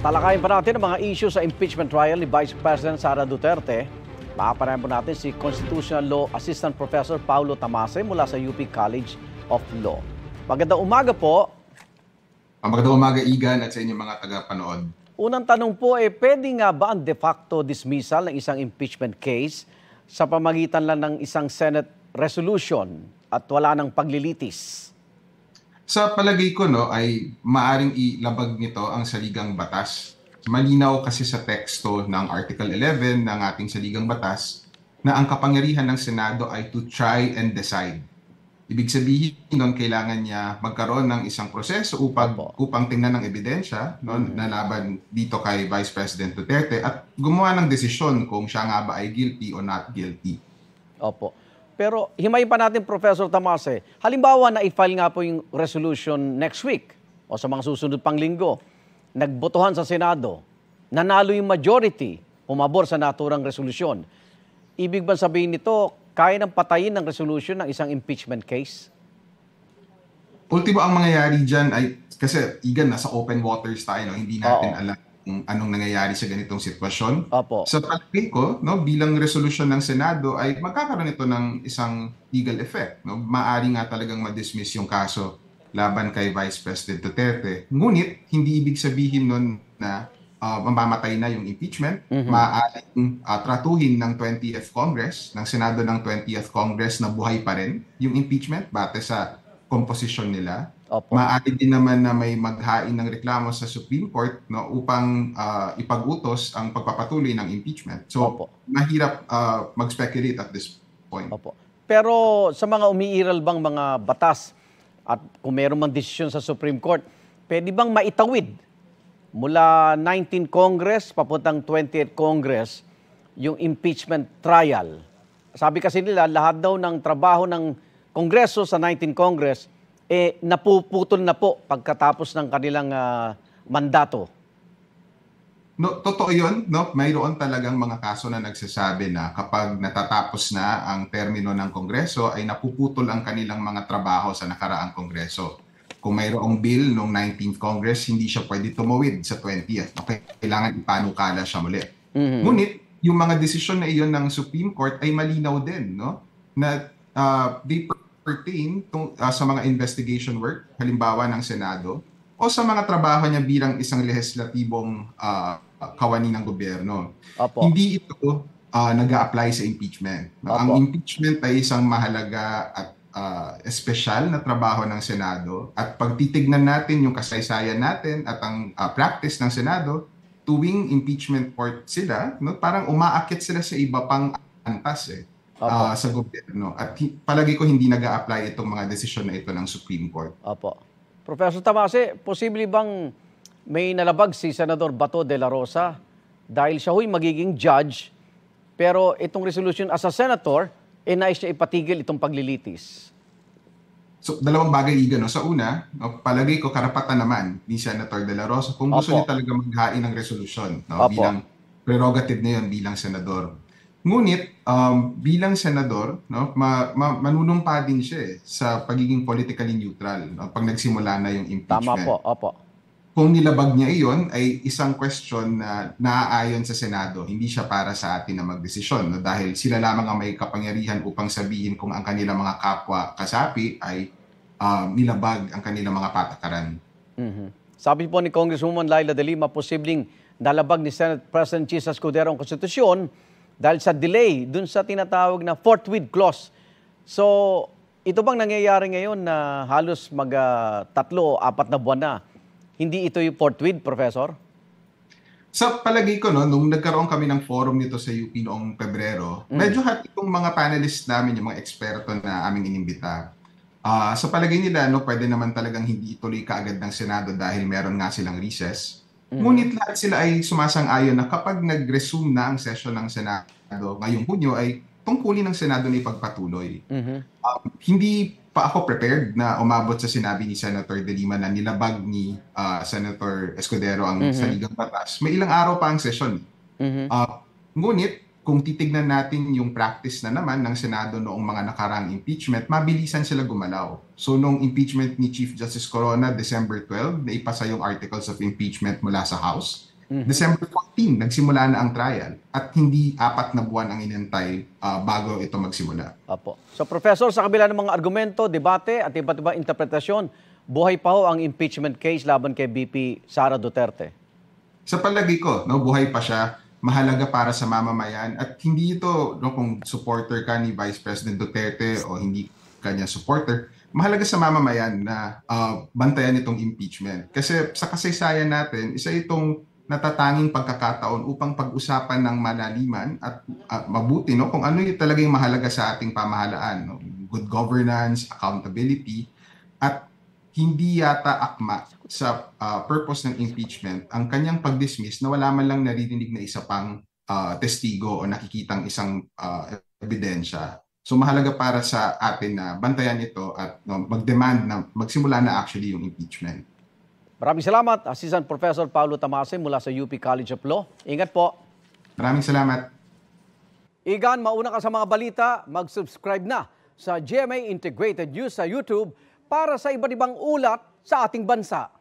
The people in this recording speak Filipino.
Talakayin pa natin ang mga issue sa impeachment trial ni Vice President Sara Duterte. Makapanayan po natin si Constitutional Law Assistant Professor Paulo Tamase mula sa UP College of Law. Magandang umaga po. Magandang umaga, Igan, at sa inyong mga tagapanood. Unang tanong po, pwede nga ba ang de facto dismissal ng isang impeachment case sa pamagitan lang ng isang Senate resolution at wala ng paglilitis? Sa palagay ko, ay maaring ilabag nito ang saligang batas. Malinaw kasi sa teksto ng Article 11 ng ating saligang batas na ang kapangyarihan ng Senado ay to try and decide. Ibig sabihin nun, kailangan niya magkaroon ng isang proseso upang tingnan ng ebidensya na laban dito kay Vice President Duterte at gumawa ng desisyon kung siya nga ba ay guilty o not guilty. Opo. Pero himayin pa natin, Professor Tamase, halimbawa na i-file nga po yung resolution next week o sa mga susunod pang linggo, nagbotohan sa Senado, nanalo yung majority, umabor sa naturang resolusyon. Ibig ba sabihin nito, kaya nang patayin ng resolution ng isang impeachment case? Ultimo ang mangyayari dyan ay, kasi Igan, nasa open waters tayo, hindi natin alam kung anong nangyayari sa ganitong sitwasyon. Opo. Sa palagay ko, bilang resolusyon ng Senado ay magkakaroon ito ng isang legal effect. Maaari nga talagang ma-dismiss yung kaso laban kay Vice President Duterte. Ngunit, hindi ibig sabihin nun na mamamatay na yung impeachment. Maaaring tratuhin ng 20th Congress, ng Senado ng 20th Congress na buhay pa rin yung impeachment bate sa komposisyon nila. Opo. Maaari din naman na may maghain ng reklamo sa Supreme Court upang ipag-utos ang pagpapatuloy ng impeachment. So, mahirap mag-speculate at this point. Opo. Pero sa mga umiiral bang mga batas at kung meron mang desisyon sa Supreme Court, pwede bang maitawid mula 19th Congress papuntang 20th Congress yung impeachment trial? Sabi kasi nila, lahat daw ng trabaho ng Kongreso sa 19th Congress napuputol na po pagkatapos ng kanilang mandato. Totoo yun. Mayroon talagang mga kaso na nagsasabi na kapag natatapos na ang termino ng Kongreso ay napuputol ang kanilang mga trabaho sa nakaraang Kongreso. Kung mayroong bill noong 19th Congress, hindi siya pwede tumawid sa 20th. Kailangan ipanukala siya muli. Ngunit, yung mga desisyon na iyon ng Supreme Court ay malinaw din, na they pertain sa mga investigation work, halimbawa ng Senado, o sa mga trabaho niya bilang isang lehislatibong kawani ng gobyerno. Opo. Hindi ito nag-a-apply sa impeachment. Ang impeachment ay isang mahalaga at espesyal na trabaho ng Senado. At pag titignan natin yung kasaysayan natin at ang practice ng Senado, tuwing impeachment court sila, parang umaakit sila sa iba pang antas sa gobyerno. At palagi ko hindi nag-a-apply itong mga desisyon na ito ng Supreme Court. Opo. Professor Tamase, posible bang may nalabag si Senador Bato de la Rosa dahil siya huy magiging judge, pero itong resolution as a senator, nais niya ipatigil itong paglilitis? So, dalawang bagay, Igan. Sa una, palagi ko karapatan naman ni Senator de la Rosa kung gusto niya talaga maghain ng resolusyon bilang prerogative na yun bilang senador. Ngunit, bilang senador, manunumpa din siya sa pagiging politically neutral pag nagsimula na yung impeachment. Tama po, opo. Kung nilabag niya iyon, ay isang question na naaayon sa Senado. Hindi siya para sa atin na magdesisyon. Dahil sila lamang ang may kapangyarihan upang sabihin kung ang kanilang mga kapwa kasapi ay nilabag ang kanilang mga patakaran. Sabi po ni Congresswoman Laila de Lima, posibleng nalabag ni Senate President Chis Escudero ang konstitusyon dahil sa delay dun sa tinatawag na forthwith clause. So, ito bang nangyayari ngayon na halos mag-3 o 4 na buwan na? Hindi ito yung forthwith, Professor? Sa palagay ko, nung nagkaroon kami ng forum nito sa UP noong Pebrero, medyo hati itong mga panelists namin, yung mga eksperto na aming inimbita. Sa palagay nila, pwede naman talagang hindi ituloy kaagad ng Senado dahil meron nga silang recess. Ngunit lahat sila ay sumasang-ayon na kapag nag-resume na ang session ng Senado ngayong Hunyo ay tungkulin ng Senado na ipagpatuloy. Hindi pa ako prepared na umabot sa sinabi ni Senator De Lima na nilabag ni Senator Escudero ang saligang batas. May ilang araw pa ang session. Ngunit, kung titignan natin yung practice na naman ng Senado noong mga nakarang impeachment, mabilisan sila gumalaw. So, noong impeachment ni Chief Justice Corona, December 12, naipasa yung articles of impeachment mula sa House. December 14, nagsimula na ang trial at hindi 4 na buwan ang inantay bago ito magsimula. Opo. So, Professor, sa kabila ng mga argumento, debate at iba't ibang interpretasyon, buhay pa ho ang impeachment case laban kay VP Sara Duterte. Sa palagi ko, no, buhay pa siya, mahalaga para sa mamamayan at hindi ito kung supporter ka ni Vice President Duterte o hindi kanya supporter, mahalaga sa mamamayan na bantayan itong impeachment. Kasi sa kasaysayan natin, isa itong natatanging pagkakataon upang pag-usapan ng malaliman at mabuti kung ano yung talagang mahalaga sa ating pamahalaan. Good governance, accountability, at hindi yata akma sa purpose ng impeachment ang kanyang pag-dismiss na wala man lang naririnig na isa pang testigo o nakikitang isang ebidensya. So mahalaga para sa atin na bantayan ito at mag-demand na magsimula na actually yung impeachment. Maraming salamat, Assistant Professor Paulo Tamase mula sa UP College of Law. Ingat po. Maraming salamat. Igan, mauna ka sa mga balita, mag-subscribe na sa GMA Integrated News sa YouTube para sa iba't ibang ulat sa ating bansa.